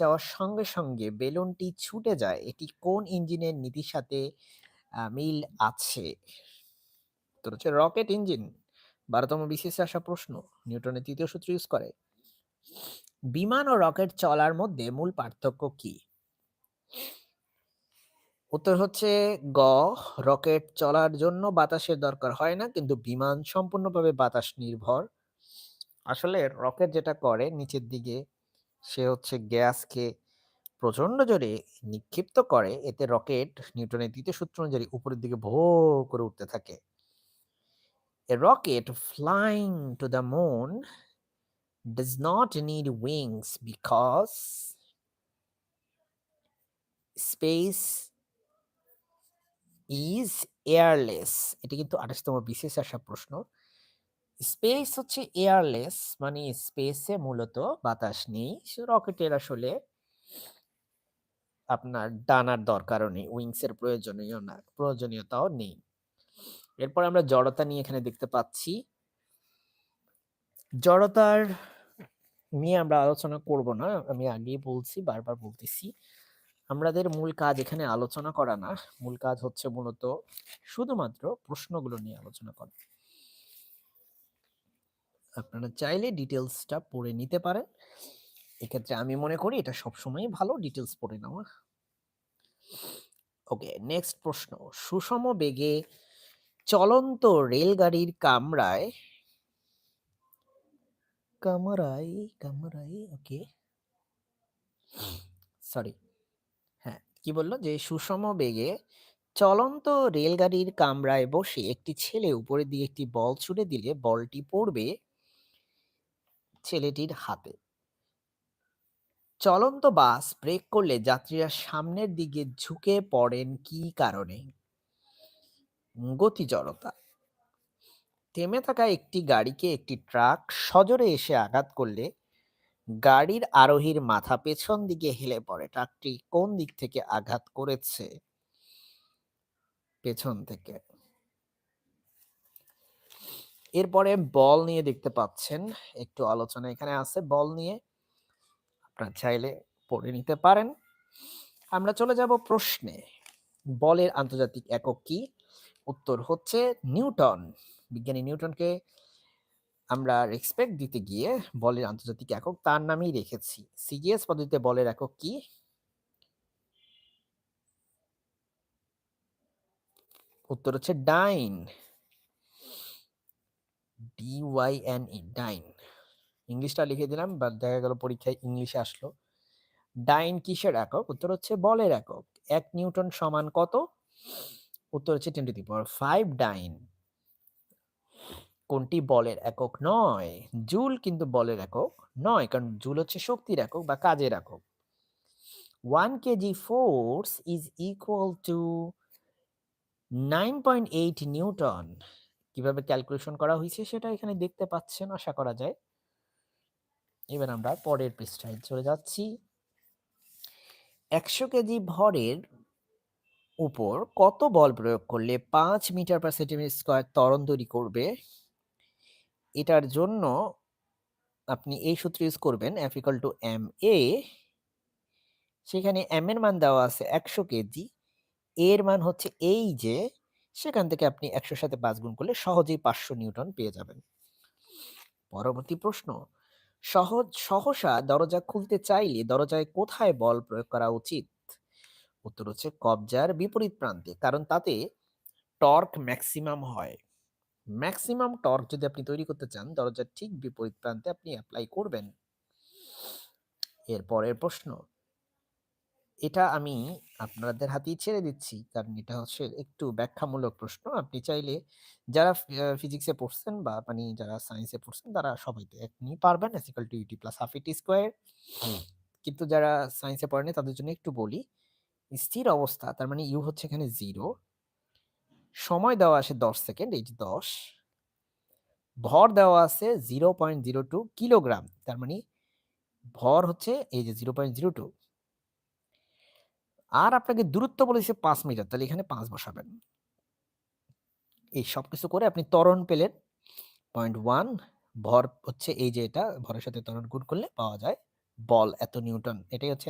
যাওয়ার সঙ্গে সঙ্গে বেলুনটি ছুটে যায়, এটি কোন ইঞ্জিনের নীতির সাথে মিল আছে? উত্তর হচ্ছে রকেট ইঞ্জিন। ১২তম বিসিএসে আসা প্রশ্ন, নিউটনের তৃতীয় সূত্র ইউজ করে। বিমান ও রকেট চলার মধ্যে মূল পার্থক্য কি? উত্তর হচ্ছে গ, রকেট চলার জন্য বাতাসের দরকার হয় না, কিন্তু বিমান সম্পূর্ণভাবে বাতাস নির্ভর। আসলে রকেট যেটা করে নিচের দিকে, সে হচ্ছে গ্যাসকে প্রচন্ড জোরে নিক্ষিপ্ত করে, এতে রকেট নিউটনের তৃতীয় সূত্র অনুযায়ী উপরের দিকে ভো করে উঠতে থাকে। A rocket flying to the moon does not need wings because space is airless. এটি কিন্তু ২৮তম বিসিএস আসা প্রশ্ন। স্পেস হচ্ছে এয়ারলেস, মানে স্পেসে মূলত বাতাস নেই। রকেটের আসলে আপনার ডানার দরকারও নেই, উইংস এর প্রয়োজনীয়তাও নেই। এরপর আমরা জড়তা নিয়ে এখানে দেখতে পাচ্ছি। জড়তার নিয়ে আমরা আলোচনা করব না। আমি আগেই বলছি, বারবার বলতেছি। আমাদের মূল কাজ এখানে আলোচনা করা না। মূল কাজ হচ্ছে মূলত শুধুমাত্র প্রশ্নগুলো নিয়ে আলোচনা করা। আপনারা চাইলে ডিটেইলসটা পড়ে নিতে পারেন। এক্ষেত্রে আমি মনে করি এটা সবসময়ই ভালো ডিটেইলস পড়ে নেওয়া। ওকে, নেক্সট প্রশ্ন। সুষম বেগে চলন্ত রেলগাড়ির কামরায় ওকে সরি হ্যাঁ, কি বলল যে সুষম বেগে চলন্ত রেলগাড়ির কামরায় বসে একটি ছেলে উপরের দিকে একটি বল ছুড়ে দিলে বলটি পড়বে ছেলেটির হাতে। চলন্ত বাস ব্রেক করলে যাত্রীরা সামনের দিকে ঝুঁকে পড়েন কি কারণে? গতি জড়তা। থেমে থাকা একটি গাড়িকে একটি ট্রাক সজোরে এসে আঘাত করলে গাড়ির আরোহীর মাথা পেছন দিকে হেলে পড়ে। ট্রাকটি কোন দিক থেকে আঘাত করেছে? পেছন থেকে। এরপরে বল নিয়ে দেখতে পাচ্ছেন, একটু আলোচনা এখানে আছে বল নিয়ে, আপনারা চাইলে পড়ে নিতে পারেন। আমরা চলে যাব প্রশ্নে। বলের আন্তর্জাতিক একক কি? উত্তর হচ্ছে নিউটন। বিজ্ঞানী নিউটনকে আমরা রেসপেক্ট দিতে গিয়ে বলের আন্তর্জাতিক একক তার নামেই রেখেছি। সিজিএস পদ্ধতিতে বলের একক কি? উত্তর হচ্ছে ডাইন। DYNE, ডাইন। ইংলিশটা লিখে দিলাম, বাট দেখা গেল পরীক্ষায় ইংলিশে আসলো। ডাইন কিসের একক? উত্তর হচ্ছে বলের একক। ১ নিউটন সমান কত? উত্তর হচ্ছে 10⁵ ডাইন। কোনটি বলের একক নয়? জুল কিন্তু বলের একক নয়, কারণ জুল হচ্ছে শক্তির একক বা কাজের একক। 1 KG force is equal to 9.8 Newton. কিভাবে ক্যালকুলেশন করা হয়েছে সেটা এখানে দেখতে পাচ্ছেন আশা করা যায়। এবার আমরা পরের পৃষ্ঠায় চলে যাচ্ছি। ১০০ কেজি ভরের উপর কত বল প্রয়োগ করলে ৫ মিটার পার সেন্টিমিটার স্কয়ার ত্বরণ তৈরি করবে? এটার জন্য আপনি এই সূত্র ইউজ করবেন, F = ma। সেখানে m এর মান দেওয়া আছে ১০০ কেজি, এর মান হচ্ছে এই যে, সেখান থেকে আপনি ১০০ সাথে ৫ গুণ করলে সহজেই ৫০০ নিউটন পেয়ে যাবেন। পরবর্তী প্রশ্ন। সহসা দরজা খুলতে চাইলে দরজায় কোথায় বল প্রয়োগ করা উচিত? উত্তর হচ্ছে কবজার বিপরীত প্রান্তে, কারণ তাতে টর্ক ম্যাক্সিমাম হয়। ম্যাক্সিমাম টর্ক যদি আপনি তৈরি করতে চান, দরজার ঠিক বিপরীত প্রান্তে আপনি অ্যাপ্লাই করবেন। এর পরের প্রশ্ন, এটা আমি আপনাদের হাতেই ছেড়ে দিচ্ছি, কারণ এটা হচ্ছে একটু ব্যাখ্যামূলক প্রশ্ন। আপনি চাইলে যারা ফিজিক্সে পড়ছেন বা মানে যারা সায়েন্সে পড়ছেন তারা সবাই তো এমনি পারবেন, S = UT + ½ ET স্কয়ার। কিন্তু যারা সায়েন্সে পড়েনি তাদের জন্য একটু বলি। স্থির অবস্থা, তার মানে ইউ হচ্ছে এখানে 0, সময় দেওয়া আছে 10 সেকেন্ড, এই যে 10, ভর দেওয়া আছে 0.02 কিলোগ্রাম, তার মানে ভর হচ্ছে এই যে 0.02, আর আপনাকে দূরত্ব বলেছে ৫ মিটার, তাহলে এখানে ৫ বসাবেন। এই সবকিছু করে আপনি ত্বরণ পেলেন 0.1, ভর হচ্ছে এই যে এটা, ভরের সাথে ত্বরণ গুণ করলে পাওয়া যায় বল এত নিউটন। এটাই হচ্ছে